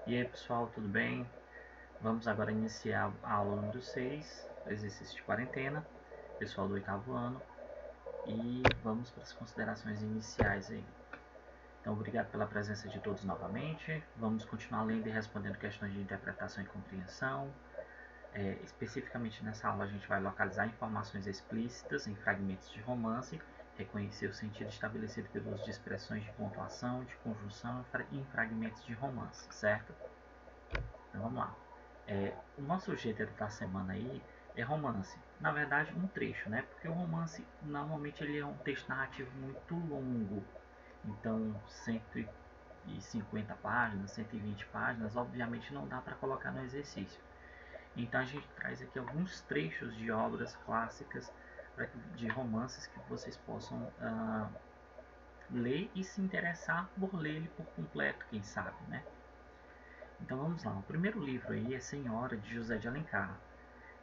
E aí pessoal, tudo bem? Vamos agora iniciar a aula número 6, exercício de quarentena, pessoal do oitavo ano, e vamos para as considerações iniciais aí. Então, obrigado pela presença de todos novamente. Vamos continuar lendo e respondendo questões de interpretação e compreensão. Especificamente nessa aula a gente vai localizar informações explícitas em fragmentos de romance, reconhecer o sentido estabelecido pelo uso de expressões de pontuação, de conjunção em fragmentos de romance, certo? Então vamos lá. O nosso gênero da semana aí é romance. Na verdade, um trecho, né? Porque o romance normalmente ele é um texto narrativo muito longo. Então, 150 páginas, 120 páginas, obviamente não dá para colocar no exercício. Então a gente traz aqui alguns trechos de obras clássicas de romances que vocês possam ler e se interessar por ler ele por completo, quem sabe, né? Então vamos lá, o primeiro livro aí é Senhora, de José de Alencar.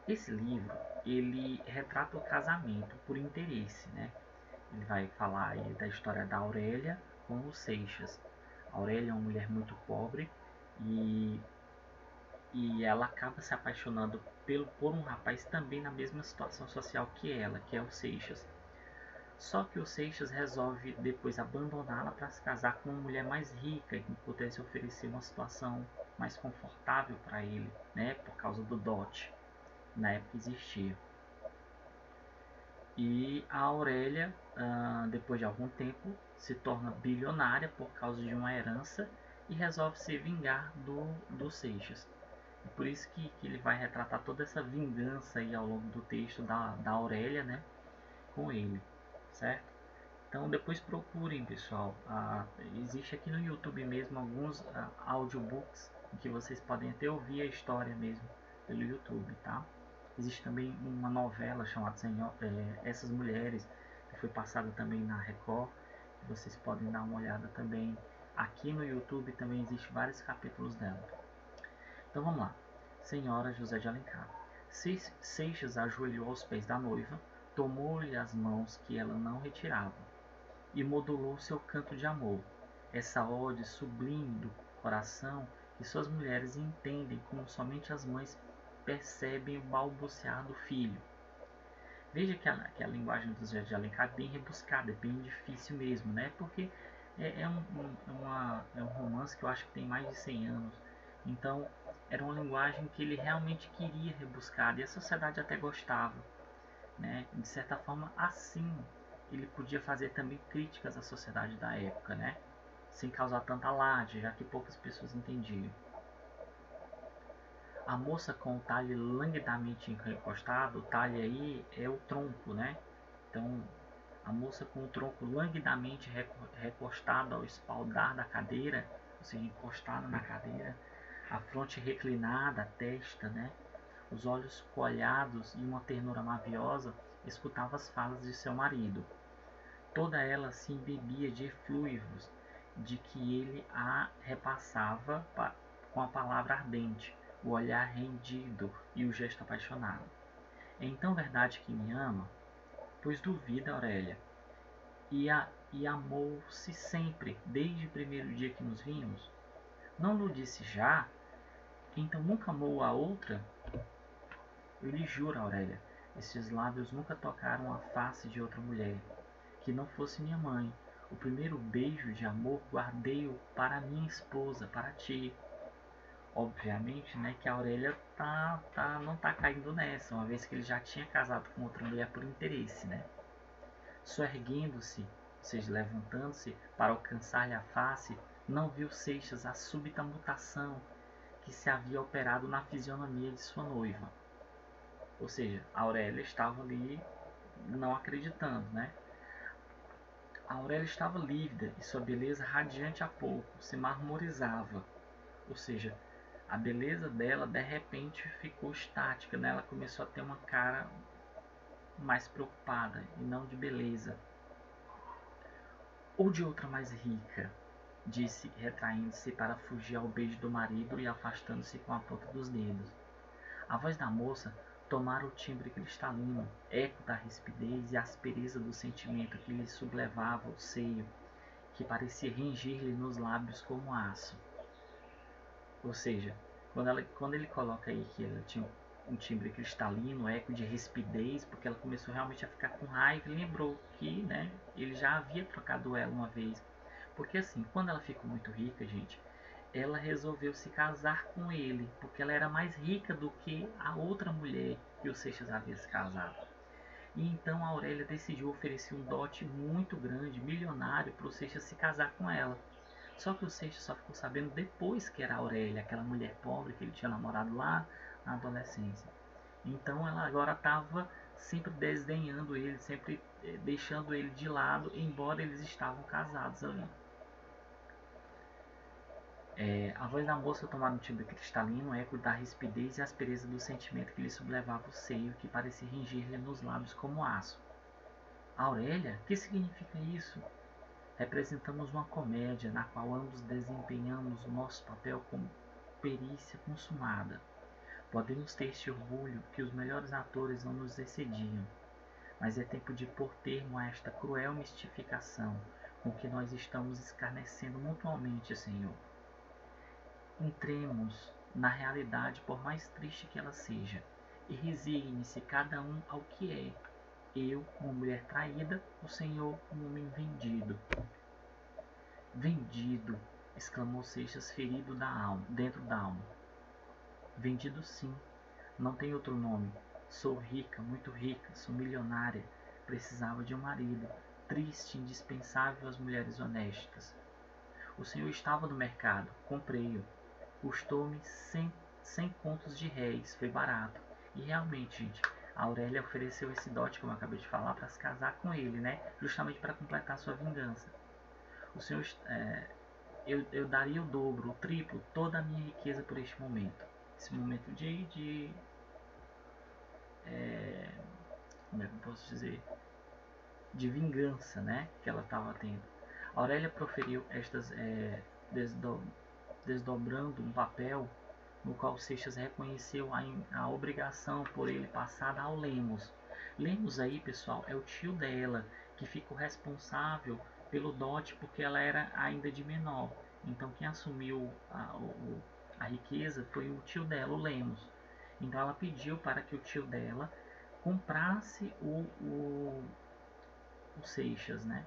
Esse livro, ele retrata o casamento por interesse, né? Ele vai falar aí da história da Aurélia com o Seixas. A Aurélia é uma mulher muito pobre e, e ela acaba se apaixonando por um rapaz também na mesma situação social que ela, que é o Seixas. Só que o Seixas resolve depois abandoná-la para se casar com uma mulher mais rica e que pudesse oferecer uma situação mais confortável para ele, né, por causa do dote, na época existia. E a Aurélia, depois de algum tempo, se torna bilionária por causa de uma herança e resolve se vingar do Seixas. É por isso que ele vai retratar toda essa vingança aí ao longo do texto da Aurélia, né, com ele, certo? Então depois procurem, pessoal. Existe aqui no YouTube mesmo alguns audiobooks em que vocês podem até ouvir a história mesmo pelo YouTube, tá? Existe também uma novela chamada Essas Mulheres, que foi passada também na Record, que vocês podem dar uma olhada também. Aqui no YouTube também existe vários capítulos dela. Então vamos lá. Senhora José de Alencar. Seixas ajoelhou aos pés da noiva, tomou-lhe as mãos que ela não retirava e modulou seu canto de amor, essa ode sublime do coração que suas mulheres entendem como somente as mães percebem o balbuciar do filho. Veja que a linguagem do Zé de Alencar é bem rebuscada, é bem difícil mesmo, né? Porque é um romance que eu acho que tem mais de 100 anos. Então, era uma linguagem que ele realmente queria rebuscar e a sociedade até gostava, né? De certa forma, assim ele podia fazer também críticas à sociedade da época, né? Sem causar tanta alarde, já que poucas pessoas entendiam. A moça com o talhe languidamente encostado, o talhe aí é o tronco, né? Então, a moça com o tronco languidamente recostado ao espaldar da cadeira, ou seja, encostada na cadeira, a fronte reclinada, a testa, né? Os olhos coalhados e uma ternura maviosa, escutava as falas de seu marido. Toda ela se embebia de eflúvios de que ele a repassava com a palavra ardente, o olhar rendido e o gesto apaixonado. É então verdade que me ama? Pois duvida, Aurélia. E amou-se sempre, desde o primeiro dia que nos vimos? Não lhe disse já? Então nunca amou a outra? Eu lhe juro, Aurélia, estes lábios nunca tocaram a face de outra mulher, que não fosse minha mãe. O primeiro beijo de amor guardei-o para minha esposa, para ti. Obviamente, né, que a Aurélia não tá caindo nessa, uma vez que ele já tinha casado com outra mulher por interesse, né? Soerguendo-se, ou seja, levantando-se para alcançar-lhe a face, não viu Seixas a súbita mutação que se havia operado na fisionomia de sua noiva. Ou seja, a Aurélia estava ali não acreditando, né? A Aurélia estava lívida e sua beleza radiante a pouco se marmorizava. Ou seja, a beleza dela de repente ficou estática, né? Ela começou a ter uma cara mais preocupada e não de beleza. Ou de outra mais rica, disse, retraindo-se para fugir ao beijo do marido e afastando-se com a ponta dos dedos. A voz da moça tomara o timbre cristalino, eco da rispidez e aspereza do sentimento que lhe sublevava o seio, que parecia ringir-lhe nos lábios como aço. Ou seja, quando ele coloca aí que ela tinha um timbre cristalino, eco de rispidez, porque ela começou realmente a ficar com raiva e lembrou que, né, ele já havia trocado ela uma vez. Porque assim, quando ela ficou muito rica, gente, ela resolveu se casar com ele, porque ela era mais rica do que a outra mulher que o Seixas havia se casado. E então a Aurélia decidiu oferecer um dote muito grande, milionário, para o Seixas se casar com ela. Só que o Seixas só ficou sabendo depois que era a Aurélia, aquela mulher pobre que ele tinha namorado lá na adolescência. Então ela agora estava sempre desdenhando ele, sempre deixando ele de lado, embora eles estavam casados ali. A voz da moça tomara um timbre cristalino, eco da rispidez e aspereza do sentimento que lhe sublevava o seio, que parecia ringir-lhe nos lábios como aço. Aurélia, que significa isso? Representamos uma comédia na qual ambos desempenhamos o nosso papel com perícia consumada. Podemos ter este orgulho que os melhores atores não nos excediam, mas é tempo de pôr termo a esta cruel mistificação com que nós estamos escarnecendo mutuamente, Senhor. Entremos na realidade, por mais triste que ela seja, e resigne-se cada um ao que é. Eu, uma mulher traída, o Senhor, um homem vendido. Vendido! Exclamou Seixas, ferido dentro da alma. Vendido sim, não tem outro nome. Sou rica, muito rica, sou milionária. Precisava de um marido, triste, indispensável às mulheres honestas. O senhor estava no mercado, comprei-o. Custou-me 100 contos de réis, foi barato. E realmente, gente, a Aurélia ofereceu esse dote, como eu acabei de falar, para se casar com ele, né? Justamente para completar sua vingança. O senhor, eu daria o dobro, o triplo, toda a minha riqueza por este momento. Esse momento como é que eu posso dizer? De vingança, né? Que ela estava tendo. A Aurélia proferiu estas desdobrando um papel no qual Seixas reconheceu a obrigação por ele passada ao Lemos. Lemos aí, pessoal, é o tio dela, que ficou responsável pelo dote porque ela era ainda de menor. Então quem assumiu a riqueza foi o tio dela, o Lemos. Então ela pediu para que o tio dela comprasse o Seixas, né?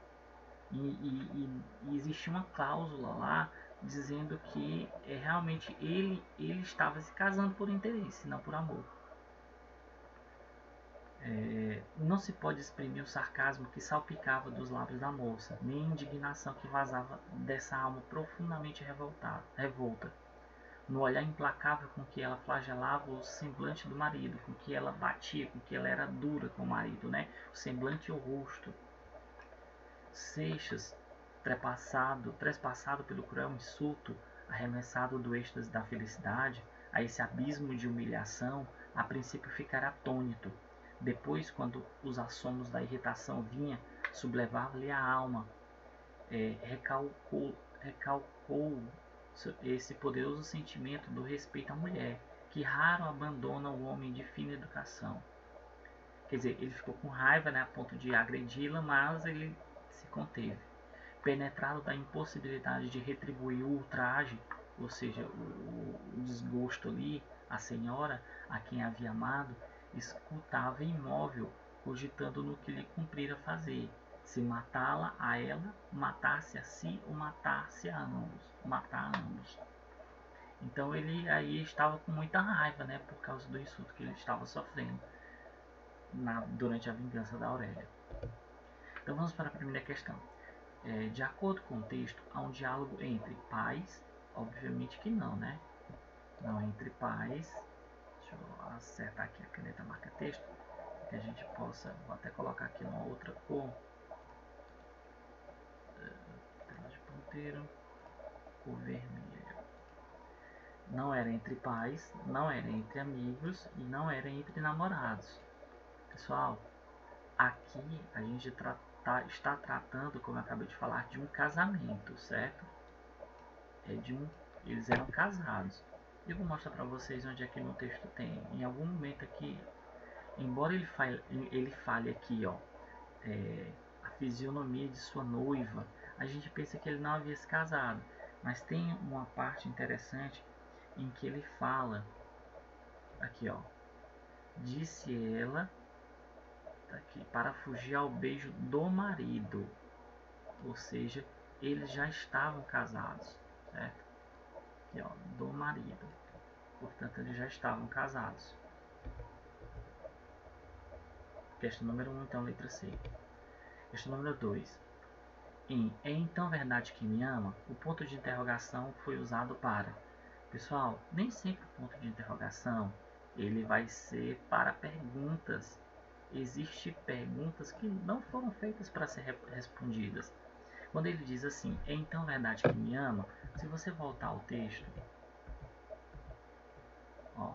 E existia uma cláusula lá dizendo que realmente ele estava se casando por interesse, não por amor. Não se pode exprimir o sarcasmo que salpicava dos lábios da moça, nem a indignação que vazava dessa alma profundamente revolta. No olhar implacável com que ela flagelava o semblante do marido, com que ela batia, com que ela era dura com o marido, né? O semblante e o rosto. Seixas, trespassado pelo cruel insulto, arremessado do êxtase da felicidade, a esse abismo de humilhação, a princípio ficara atônito. Depois, quando os assomos da irritação vinha, sublevava-lhe a alma, recalcou esse poderoso sentimento do respeito à mulher, que raro abandona o homem de fina educação. Quer dizer, ele ficou com raiva, né, a ponto de agredi-la, mas ele se conteve. Penetrado da impossibilidade de retribuir o ultraje, ou seja, o desgosto ali, a senhora, a quem havia amado, escutava imóvel, cogitando no que lhe cumprira fazer, se matá-la a ela, matar-se a si ou matar-se a ambos, matar a ambos. Então ele aí estava com muita raiva, né, por causa do insulto que ele estava sofrendo durante a vingança da Aurélia. Então vamos para a primeira questão. De acordo com o texto, há um diálogo entre pais, obviamente que não, né? Não entre pais. Deixa eu acertar aqui a caneta marca-texto, que a gente possa, vou até colocar aqui uma outra cor. Tela de ponteiro, cor vermelha. Não era entre pais, não era entre amigos e não era entre namorados. Pessoal, aqui a gente está tratando, como eu acabei de falar, de um casamento, certo? Eles eram casados. Eu vou mostrar para vocês onde é que no texto tem. Em algum momento aqui, embora ele fale aqui, ó, a fisionomia de sua noiva, a gente pensa que ele não havia se casado. Mas tem uma parte interessante em que ele fala aqui, ó, disse ela, tá aqui, para fugir ao beijo do marido, ou seja, eles já estavam casados, certo? Aqui, ó, do marido, portanto eles já estavam casados. Questão número 1, então, letra C. Questão número 2. É então verdade que me ama? O ponto de interrogação foi usado para... Pessoal, nem sempre o ponto de interrogação ele vai ser para perguntas. Existem perguntas que não foram feitas para ser respondidas. Quando ele diz assim, é então verdade que me ama? Se você voltar ao texto, ó,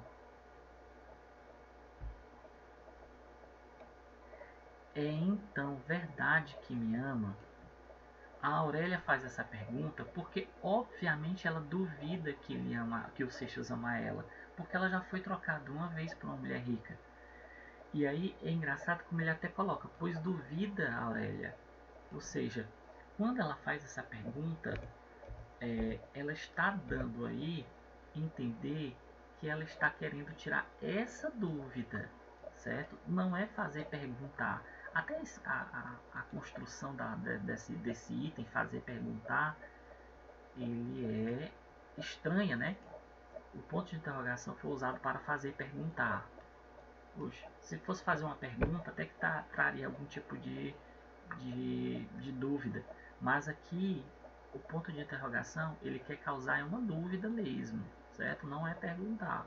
é então verdade que me ama? A Aurélia faz essa pergunta porque, obviamente, ela duvida que ele ama, que o Seixas ama ela, porque ela já foi trocada uma vez por uma mulher rica. E aí é engraçado como ele até coloca, pois duvida a Aurélia. Ou seja, quando ela faz essa pergunta, ela está dando aí entender que ela está querendo tirar essa dúvida, certo? Não é fazer perguntar. Até a construção desse item, fazer perguntar, ele é estranha, né? O ponto de interrogação foi usado para fazer perguntar. Poxa, se fosse fazer uma pergunta, até que traria algum tipo de dúvida. Mas aqui, o ponto de interrogação, ele quer causar uma dúvida mesmo, certo? Não é perguntar.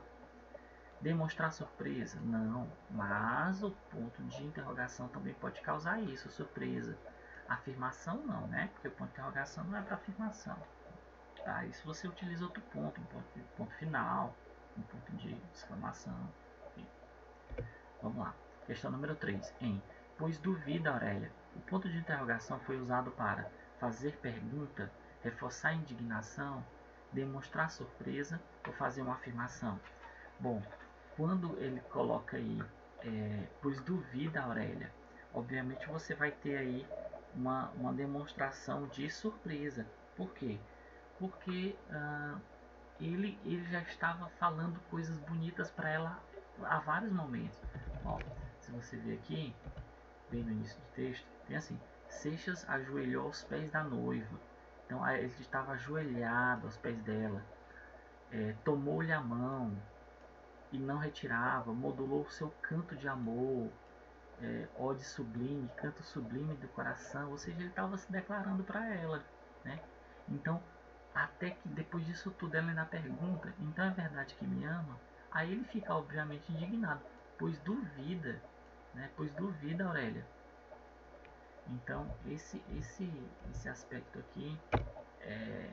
Demonstrar surpresa? Não, mas o ponto de interrogação também pode causar isso, surpresa. Afirmação não, né? Porque o ponto de interrogação não é para afirmação. Tá? Isso você utiliza outro ponto, um ponto final, um ponto de exclamação. Vamos lá. Questão número 3. Pois duvida, Aurélia. O ponto de interrogação foi usado para fazer pergunta, reforçar indignação, demonstrar surpresa ou fazer uma afirmação. Bom, quando ele coloca aí, pois duvida, Aurélia, obviamente você vai ter aí uma demonstração de surpresa. Por quê? Porque ele já estava falando coisas bonitas para ela há vários momentos. Ó, se você ver aqui, bem no início do texto, tem assim, Seixas ajoelhou aos pés da noiva. Então ele estava ajoelhado aos pés dela. Tomou-lhe a mão e não retirava, modulou o seu canto de amor, ode sublime, canto sublime do coração, ou seja, ele estava se declarando para ela, né? Então, até que depois disso tudo ela ainda pergunta, então é verdade que me ama? Aí ele fica obviamente indignado, pois duvida, né? Pois duvida, Aurélia. Então, esse aspecto aqui,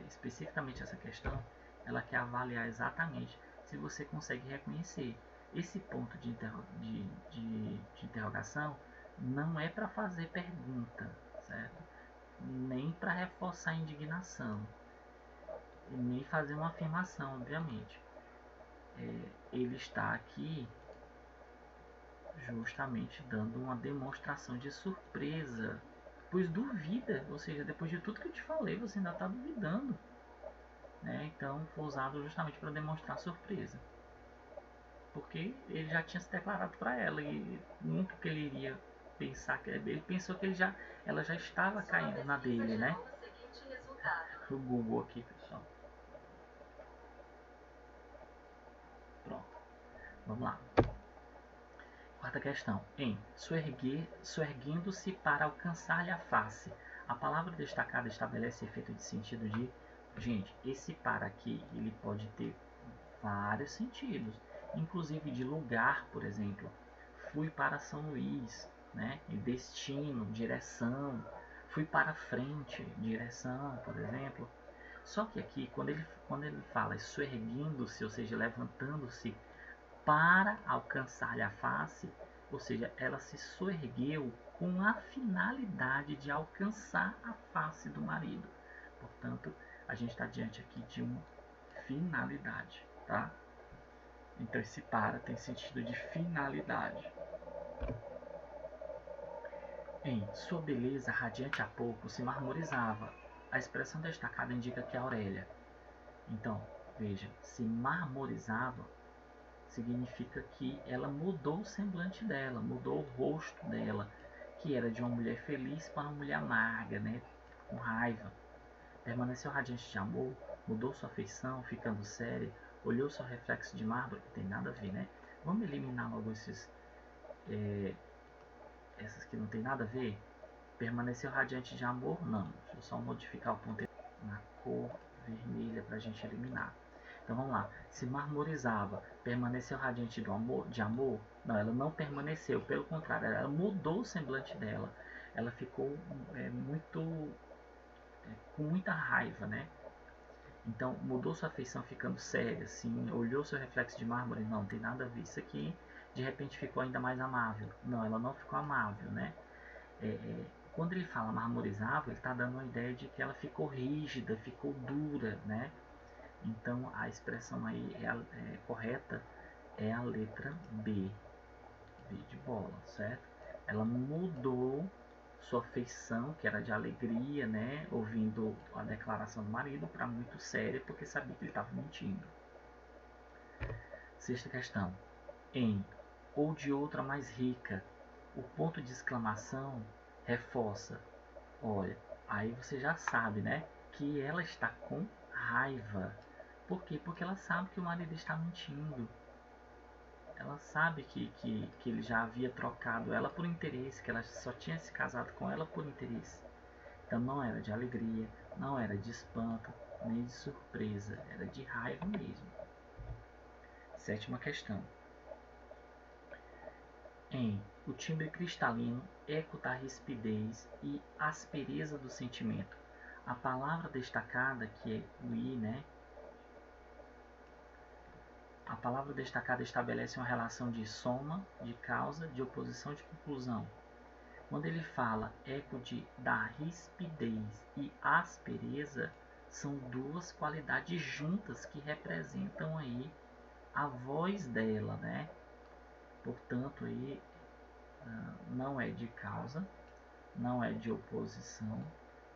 especificamente essa questão, ela quer avaliar exatamente se você consegue reconhecer esse ponto de interrogação. Não é para fazer pergunta, certo? Nem para reforçar a indignação, e nem fazer uma afirmação, obviamente. Ele está aqui justamente dando uma demonstração de surpresa, pois duvida, ou seja, depois de tudo que eu te falei, você ainda está duvidando, né? Então foi usado justamente para demonstrar surpresa, porque ele já tinha se declarado para ela e nunca que ele iria pensar que ele pensou que ela já estava caindo na dele, né? O Google aqui, pessoal. Pronto, vamos lá. Quarta questão. Soerguendo-se para alcançar-lhe a face. A palavra destacada estabelece efeito de sentido de... Gente, esse para aqui, ele pode ter vários sentidos. Inclusive de lugar, por exemplo. Fui para São Luís, né? Destino, direção. Fui para frente, direção, por exemplo. Só que aqui, quando ele fala soerguendo-se, ou seja, levantando-se para alcançar-lhe a face, ou seja, ela se soergueu com a finalidade de alcançar a face do marido. Portanto, a gente está diante aqui de uma finalidade, tá? Então esse para tem sentido de finalidade. Em sua beleza radiante há pouco se marmorizava. A expressão destacada indica que é a Aurélia. Então, Veja, se marmorizava, significa que ela mudou o semblante dela, mudou o rosto dela, que era de uma mulher feliz para uma mulher amarga, né? Com raiva. Permaneceu radiante de amor, mudou sua feição, ficando séria, olhou seu reflexo de mármore, não tem nada a ver, né? Vamos eliminar logo essas que não tem nada a ver? Permaneceu radiante de amor? Não. Deixa eu só modificar o ponto na cor vermelha para a gente eliminar. Então vamos lá. Se marmorizava, permaneceu radiante de amor? Não, ela não permaneceu. Pelo contrário, ela mudou o semblante dela. Ela ficou com muita raiva, né? Então mudou sua feição ficando séria, assim, olhou seu reflexo de mármore? Não, tem nada a ver. Isso aqui de repente ficou ainda mais amável. Não, ela não ficou amável, né? Quando ele fala marmorizava, ele está dando uma ideia de que ela ficou rígida, ficou dura, né? Então a expressão aí correta é a letra B, B de bola, certo? Ela mudou sua feição, que era de alegria, né? Ouvindo a declaração do marido, para muito séria, porque sabia que ele estava mentindo. Sexta questão. Em ou de outra mais rica, o ponto de exclamação reforça. Olha, aí você já sabe, né? Que ela está com raiva. Por quê? Porque ela sabe que o marido está mentindo. Ela sabe que ele já havia trocado ela por interesse, que ela só tinha se casado com ela por interesse. Então não era de alegria, não era de espanto, nem de surpresa, era de raiva mesmo. Sétima questão. Em o timbre cristalino, eco da rispidez e aspereza do sentimento. A palavra destacada, que é o I, né? A palavra destacada estabelece uma relação de soma, de causa, de oposição, de conclusão. Quando ele fala eco da rispidez e aspereza, são duas qualidades juntas que representam aí a voz dela, né? Portanto, aí não é de causa, não é de oposição,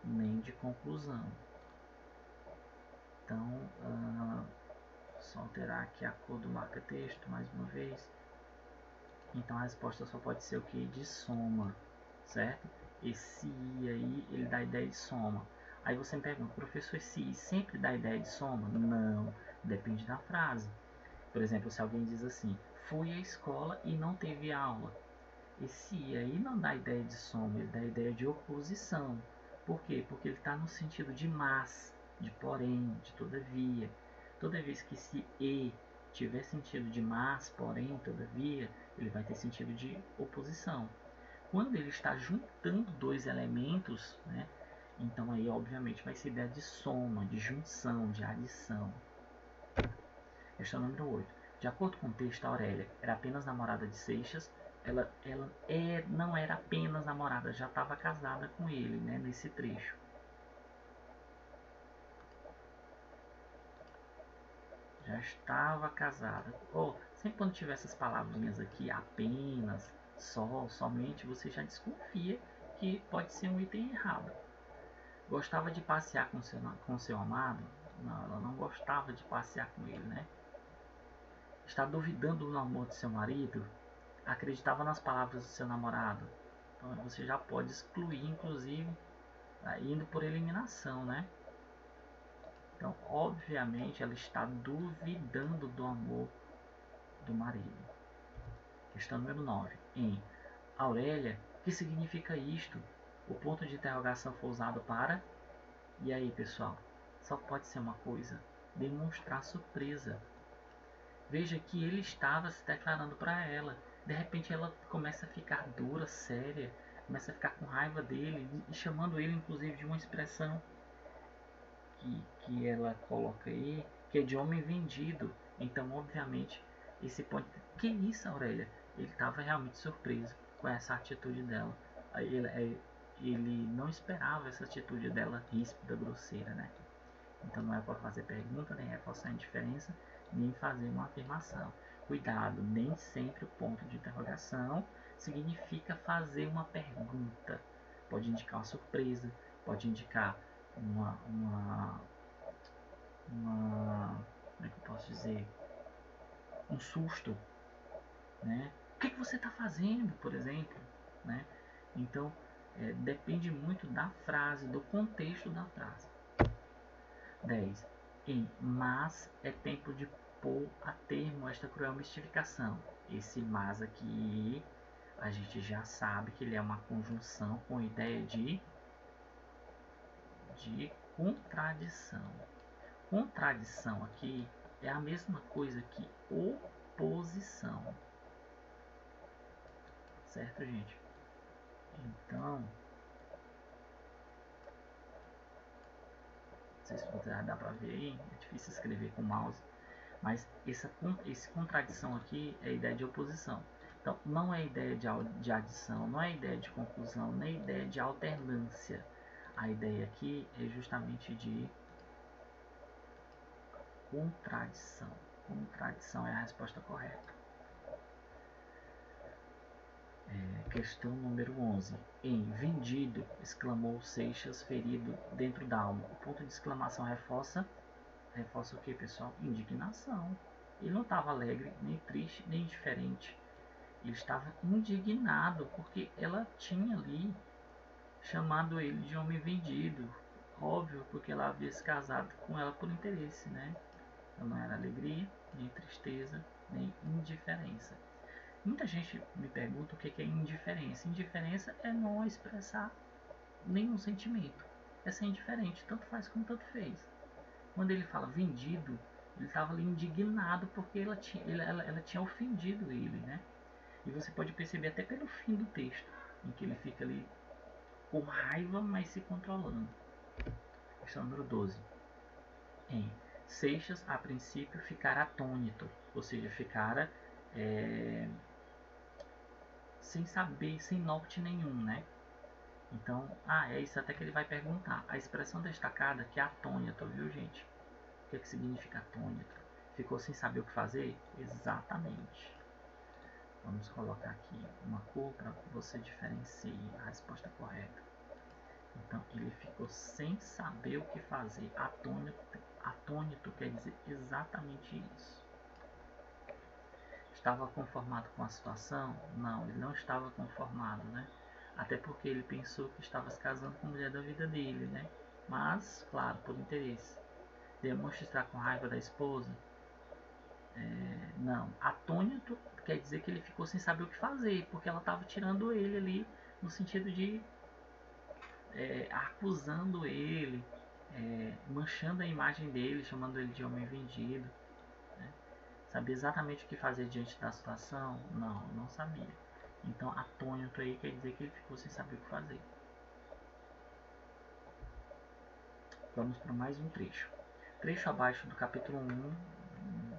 nem de conclusão. Então, só alterar aqui a cor do marca-texto mais uma vez. Então a resposta só pode ser o que? De soma, certo? Esse I aí, ele dá a ideia de soma. Aí você me pergunta, professor, esse I sempre dá a ideia de soma? Não, depende da frase. Por exemplo, se alguém diz assim, fui à escola e não teve aula. Esse I aí não dá a ideia de soma, ele dá a ideia de oposição. Por quê? Porque ele está no sentido de mas, de porém, de todavia. Toda vez que esse E tiver sentido de mas, porém, todavia, ele vai ter sentido de oposição. Quando ele está juntando dois elementos, né, então aí obviamente vai ser ideia de soma, de junção, de adição. Questão número 8. De acordo com o texto, a Aurélia era apenas namorada de Seixas. Ela não era apenas namorada, já estava casada com ele, né, nesse trecho. Já estava casada. Sempre quando tiver essas palavrinhas aqui, apenas, só, somente, você já desconfia que pode ser um item errado. Gostava de passear com seu amado? Não, ela não gostava de passear com ele, né? Está duvidando do amor de seu marido? Acreditava nas palavras do seu namorado? Então você já pode excluir, inclusive, indo por eliminação, né? Então, obviamente, ela está duvidando do amor do marido. Questão número 9. Em Aurélia, o que significa isto? O ponto de interrogação foi usado para... E aí, pessoal? Só pode ser uma coisa. Demonstrar surpresa. Veja que ele estava se declarando para ela. De repente ela começa a ficar dura, séria. Começa a ficar com raiva dele. E chamando ele, inclusive, de uma expressão que ela coloca aí, que é de homem vendido. Então, obviamente, esse ponto... Que isso, Aurélia? Ele estava realmente surpreso com essa atitude dela. Ele não esperava essa atitude dela ríspida, grosseira, né? Então não é para fazer pergunta, nem reforçar a indiferença, nem fazer uma afirmação. Cuidado, nem sempre o ponto de interrogação significa fazer uma pergunta. Pode indicar uma surpresa, pode indicar uma como é que eu posso dizer, um susto, né? O que você está fazendo, por exemplo, né? Então, depende muito da frase, do contexto da frase. 10. Mas é tempo de pôr a termo esta cruel mistificação. Esse mas aqui, a gente já sabe que ele é uma conjunção com ideia de contradição. Contradição aqui é a mesma coisa que oposição. Certo, gente? Então, não sei se dá pra ver aí, é difícil escrever com o mouse, mas esse contradição aqui é a ideia de oposição. Então, não é ideia de adição, não é ideia de conclusão, nem ideia de alternância. A ideia aqui é justamente de contradição. Contradição é a resposta correta. Questão número 11. Em vendido, exclamou Seixas, ferido dentro da alma. O ponto de exclamação reforça o que, pessoal? Indignação. Ele não estava alegre, nem triste, nem indiferente. Ele estava indignado porque ela tinha ali chamado ele de homem vendido. Óbvio, porque ela havia se casado com ela por interesse, né? Então não era alegria, nem tristeza, nem indiferença. Muita gente me pergunta o que é indiferença. Indiferença é não expressar nenhum sentimento. É ser indiferente, tanto faz como tanto fez. Quando ele fala vendido, ele estava ali indignado porque ela tinha ofendido ele, né? E você pode perceber até pelo fim do texto, em que ele fica ali com raiva, mas se controlando. Questão número 12. Em Seixas, a princípio, ficara atônito, ou seja, ficara sem saber, sem norte nenhum, né? Então, é isso até que ele vai perguntar. A expressão destacada que é atônito, viu, gente? O que significa atônito? Ficou sem saber o que fazer? Exatamente. Vamos colocar aqui uma cor para que você diferencie a resposta correta. Então, ele ficou sem saber o que fazer. Atônito quer dizer exatamente isso. Estava conformado com a situação? Não, ele não estava conformado, né? Até porque ele pensou que estava se casando com a mulher da vida dele, né? Mas, claro, por interesse. Demonstra estar com raiva da esposa? Não. Atônito quer dizer que ele ficou sem saber o que fazer, porque ela estava tirando ele ali, no sentido de acusando ele, manchando a imagem dele, chamando ele de homem vendido. Né? Sabia exatamente o que fazer diante da situação? Não, não sabia. Então, atônito aí quer dizer que ele ficou sem saber o que fazer. Vamos para mais um trecho. Trecho abaixo do capítulo 1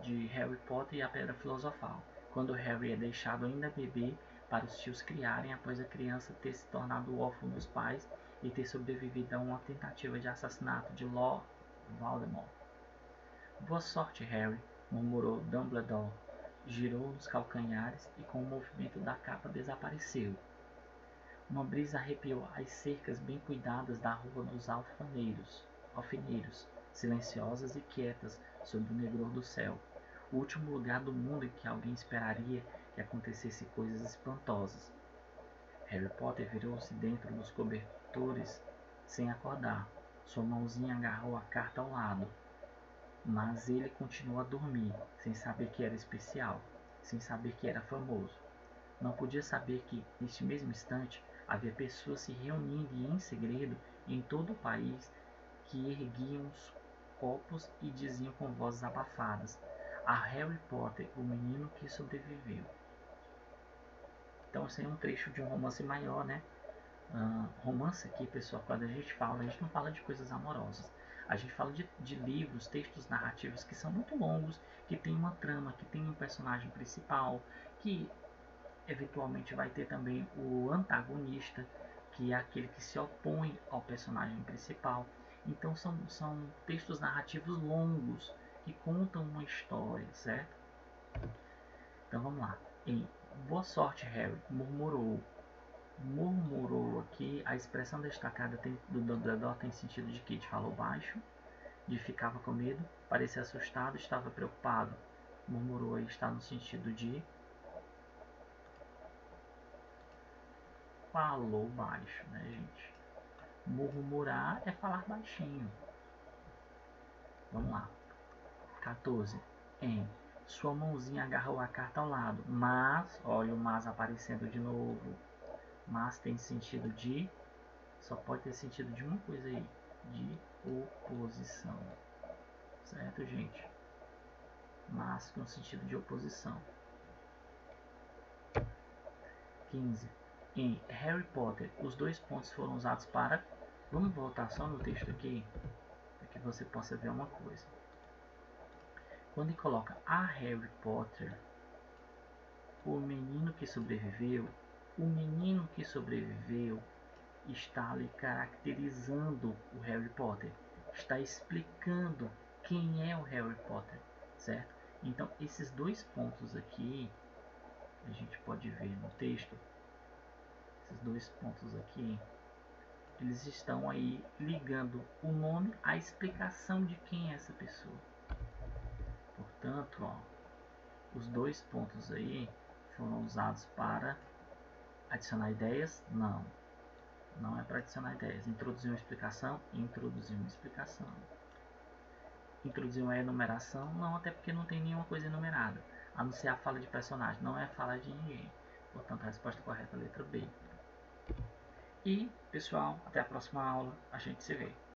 de Harry Potter e a Pedra Filosofal, quando Harry é deixado ainda bebê para os tios criarem após a criança ter se tornado órfão dos pais e ter sobrevivido a uma tentativa de assassinato de Lord Voldemort. Boa sorte, Harry, murmurou Dumbledore. Girou nos calcanhares e com o movimento da capa desapareceu. Uma brisa arrepiou as cercas bem cuidadas da rua dos alfeneiros, silenciosas e quietas sob o negror do céu, o último lugar do mundo em que alguém esperaria que acontecesse coisas espantosas. Harry Potter virou-se dentro dos cobertores sem acordar. Sua mãozinha agarrou a carta ao lado. Mas ele continuou a dormir, sem saber que era especial, sem saber que era famoso. Não podia saber que, neste mesmo instante, havia pessoas se reunindo em segredo em todo o país que erguiam os copos e diziam com vozes abafadas: a Harry Potter, o menino que sobreviveu. Então, esse é um trecho de um romance maior, né? Romance aqui, pessoal, quando a gente não fala de coisas amorosas. A gente fala de livros, textos narrativos que são muito longos, que tem uma trama, que tem um personagem principal, que eventualmente vai ter também o antagonista, que é aquele que se opõe ao personagem principal. Então são textos narrativos longos que contam uma história, certo? Então vamos lá. Em Boa sorte, Harry, murmurou. Murmurou aqui, a expressão destacada do Dumbledore tem sentido de que? De falou baixo, de ficava com medo, parecia assustado, estava preocupado. Murmurou aí está no sentido de falou baixo, né, gente? Murmurar é falar baixinho. Vamos lá. 14. Em sua mãozinha agarrou a carta ao lado, mas, olha o mas aparecendo de novo. Mas tem sentido de, só pode ter sentido de uma coisa aí, de oposição. Certo, gente? Mas com sentido de oposição. 15. Em Harry Potter, os dois pontos foram usados para... Vamos voltar só no texto aqui, para que você possa ver uma coisa. Quando ele coloca a Harry Potter, o menino que sobreviveu está ali caracterizando o Harry Potter, está explicando quem é o Harry Potter, certo? Então, esses dois pontos aqui, a gente pode ver no texto, esses dois pontos aqui, eles estão aí ligando o nome à explicação de quem é essa pessoa. Portanto, ó, os dois pontos aí foram usados para adicionar ideias? Não. Não é para adicionar ideias. Introduzir uma explicação? Introduzir uma explicação. Introduzir uma enumeração? Não, até porque não tem nenhuma coisa enumerada. A não ser a fala de personagem. Não é a fala de ninguém. Portanto, a resposta correta é a letra B. E, pessoal, até a próxima aula. A gente se vê.